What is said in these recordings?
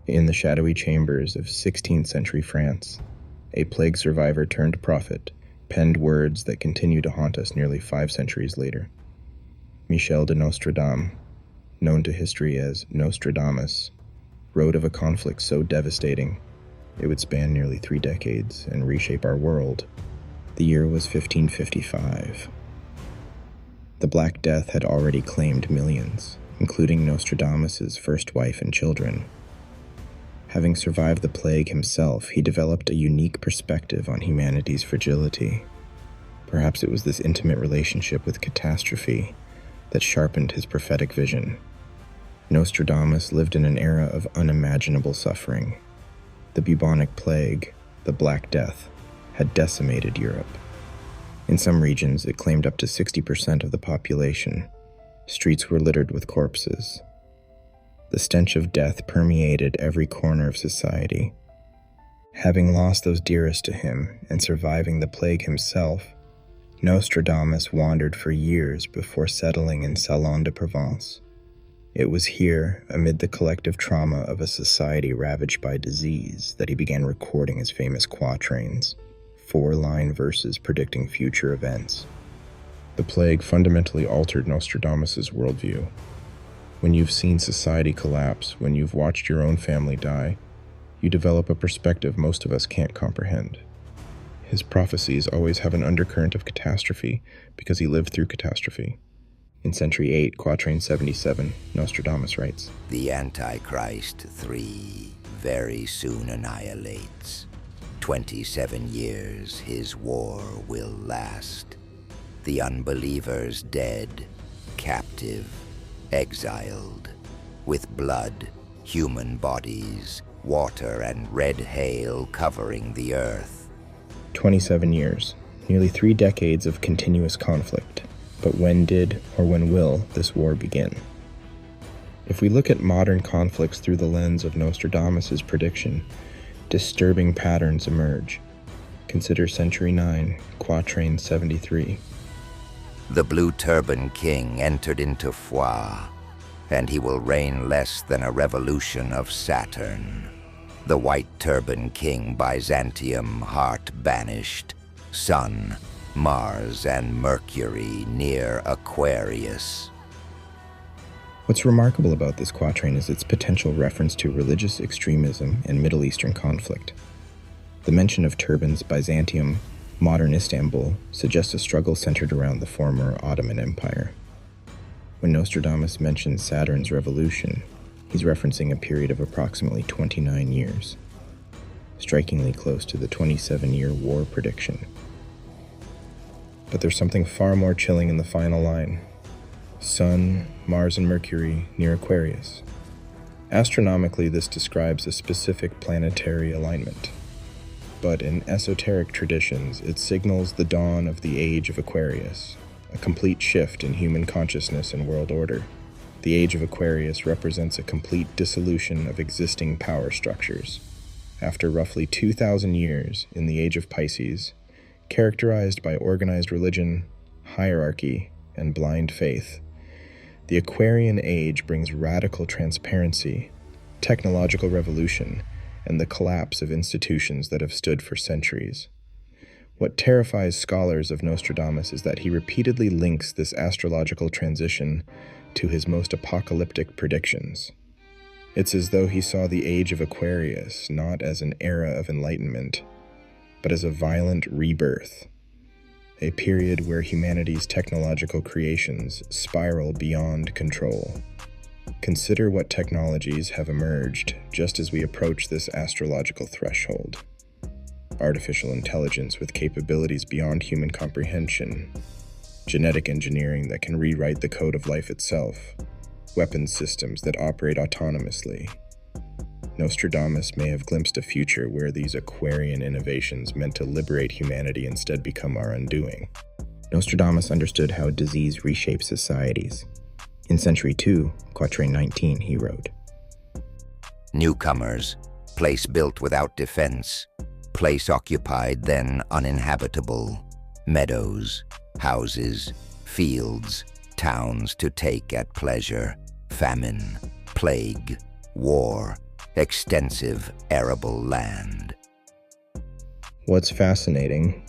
In the shadowy chambers of 16th century France, a plague survivor turned prophet penned words that continue to haunt us nearly 5 centuries later. Michel de Nostradamus, known to history as Nostradamus, wrote of a conflict so devastating it would span nearly 3 decades and reshape our world. The year was 1555. The Black Death had already claimed millions, including Nostradamus's first wife and children. Having survived the plague himself, he developed a unique perspective on humanity's fragility. Perhaps it was this intimate relationship with catastrophe that sharpened his prophetic vision. Nostradamus lived in an era of unimaginable suffering. The bubonic plague, the Black Death, had decimated Europe. In some regions, it claimed up to 60% of the population. Streets were littered with corpses. The stench of death permeated every corner of society. Having lost those dearest to him and surviving the plague himself, Nostradamus wandered for years before settling in Salon de Provence. It was here, amid the collective trauma of a society ravaged by disease, that he began recording his famous Quatrains, 4-line verses predicting future events. The plague fundamentally altered Nostradamus's worldview. When you've seen society collapse, when you've watched your own family die, you develop a perspective most of us can't comprehend. His prophecies always have an undercurrent of catastrophe because he lived through catastrophe. In Century 8, Quatrain 77, Nostradamus writes, "The Antichrist 3 very soon annihilates. 27 years his war will last. The unbelievers dead, captive, exiled, with blood, human bodies, water and red hail covering the earth." 27 years, nearly 3 decades of continuous conflict. But when did, or when will, this war begin? If we look at modern conflicts through the lens of Nostradamus's prediction, disturbing patterns emerge. Consider Century 9, Quatrain 73. "The blue turban king entered into foresaw, and he will reign less than a revolution of Saturn. The white turban king Byzantium heart banished, Sun, Mars, and Mercury near Aquarius." What's remarkable about this quatrain is its potential reference to religious extremism and Middle Eastern conflict. The mention of turbans, Byzantium, modern Istanbul, suggests a struggle centered around the former Ottoman Empire. When Nostradamus mentions Saturn's revolution, he's referencing a period of approximately 29 years, strikingly close to the 27-year war prediction. But there's something far more chilling in the final line. Sun, Mars, and Mercury near Aquarius. Astronomically, this describes a specific planetary alignment. But in esoteric traditions, it signals the dawn of the Age of Aquarius, a complete shift in human consciousness and world order. The Age of Aquarius represents a complete dissolution of existing power structures. After roughly 2,000 years in the Age of Pisces, characterized by organized religion, hierarchy, and blind faith, the Aquarian Age brings radical transparency, technological revolution, and the collapse of institutions that have stood for centuries. What terrifies scholars of Nostradamus is that he repeatedly links this astrological transition to his most apocalyptic predictions. It's as though he saw the Age of Aquarius not as an era of enlightenment, but as a violent rebirth, a period where humanity's technological creations spiral beyond control. Consider what technologies have emerged just as we approach this astrological threshold. Artificial intelligence with capabilities beyond human comprehension, genetic engineering that can rewrite the code of life itself, weapons systems that operate autonomously. Nostradamus may have glimpsed a future where these Aquarian innovations meant to liberate humanity instead become our undoing. Nostradamus understood how disease reshapes societies. In Century 2, Quatrain 19, he wrote, "Newcomers, place built without defense, place occupied then uninhabitable, meadows, houses, fields, towns to take at pleasure, famine, plague, war, extensive arable land. What's fascinating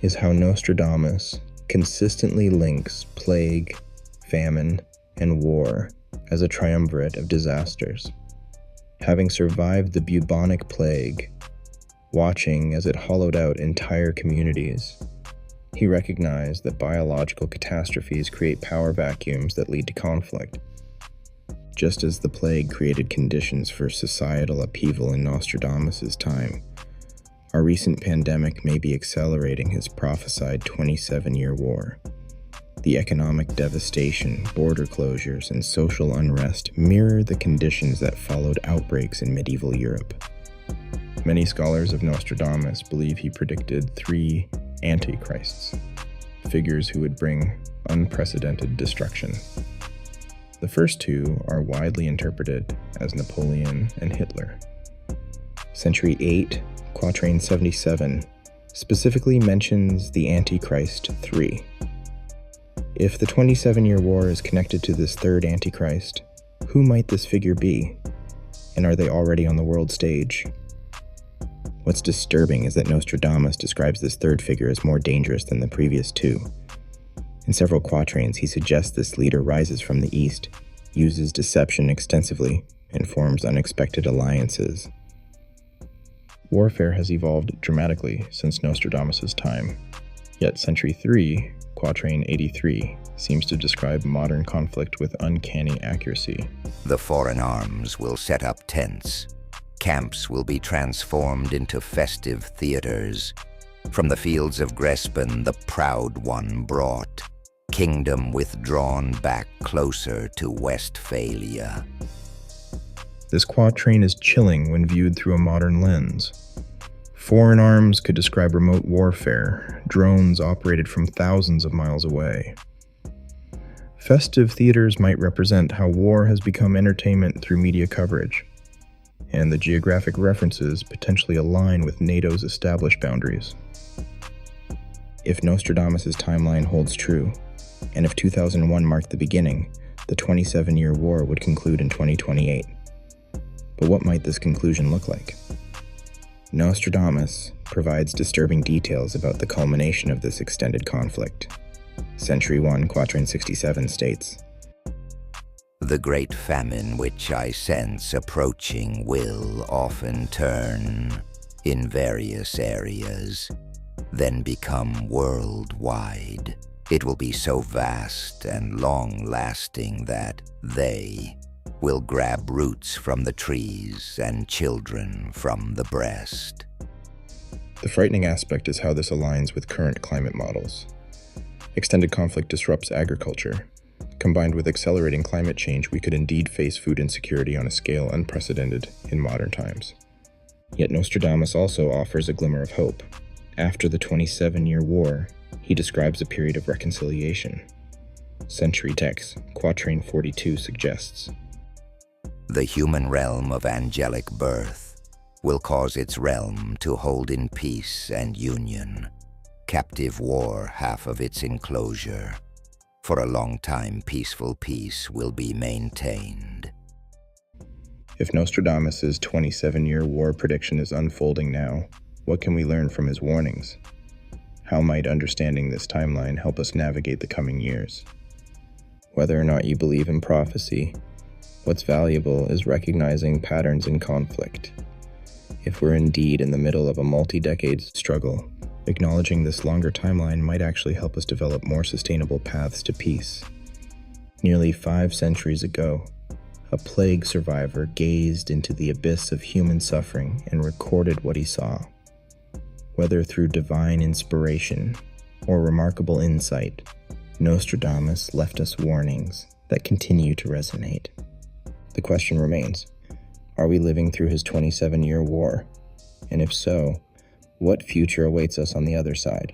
is how Nostradamus consistently links plague, famine, and war as a triumvirate of disasters. Having survived the bubonic plague, watching as it hollowed out entire communities, he recognized that biological catastrophes create power vacuums that lead to conflict. Just as the plague created conditions for societal upheaval in Nostradamus' time, our recent pandemic may be accelerating his prophesied 27-year war. The economic devastation, border closures, and social unrest mirror the conditions that followed outbreaks in medieval Europe. Many scholars of Nostradamus believe he predicted 3 Antichrists, figures who would bring unprecedented destruction. The first 2 are widely interpreted as Napoleon and Hitler. Century 8, Quatrain 77, specifically mentions the Antichrist 3. If the 27-year war is connected to this 3rd Antichrist, who might this figure be? And are they already on the world stage? What's disturbing is that Nostradamus describes this 3rd figure as more dangerous than the previous 2. In several quatrains, he suggests this leader rises from the east, uses deception extensively, and forms unexpected alliances. Warfare has evolved dramatically since Nostradamus' time, yet Century 3, Quatrain 83, seems to describe modern conflict with uncanny accuracy. The foreign arms will set up tents. Camps will be transformed into festive theaters. From the fields of Grespin, the proud one brought, kingdom withdrawn back closer to Westphalia. This quatrain is chilling when viewed through a modern lens. Foreign arms could describe remote warfare, drones operated from thousands of miles away. Festive theaters might represent how war has become entertainment through media coverage, and the geographic references potentially align with NATO's established boundaries. If Nostradamus' timeline holds true, and if 2001 marked the beginning, the 27-year war would conclude in 2028. But what might this conclusion look like? Nostradamus provides disturbing details about the culmination of this extended conflict. Century 1, Quatrain 67 states, "The great famine which I sense approaching will often turn in various areas, then become worldwide. It will be so vast and long-lasting that they will grab roots from the trees and children from the breast." The frightening aspect is how this aligns with current climate models. Extended conflict disrupts agriculture. Combined with accelerating climate change, we could indeed face food insecurity on a scale unprecedented in modern times. Yet Nostradamus also offers a glimmer of hope. After the 27-year war, he describes a period of reconciliation. Century text, Quatrain 42 suggests, "The human realm of angelic birth will cause its realm to hold in peace and union. Captive war half of its enclosure. For a long time, peaceful peace will be maintained." If Nostradamus' 27-year war prediction is unfolding now, what can we learn from his warnings? How might understanding this timeline help us navigate the coming years? Whether or not you believe in prophecy, what's valuable is recognizing patterns in conflict. If we're indeed in the middle of a multi-decade struggle, acknowledging this longer timeline might actually help us develop more sustainable paths to peace. Nearly 5 centuries ago, a plague survivor gazed into the abyss of human suffering and recorded what he saw. Whether through divine inspiration or remarkable insight, Nostradamus left us warnings that continue to resonate. The question remains, are we living through his 27-year war? And if so, what future awaits us on the other side?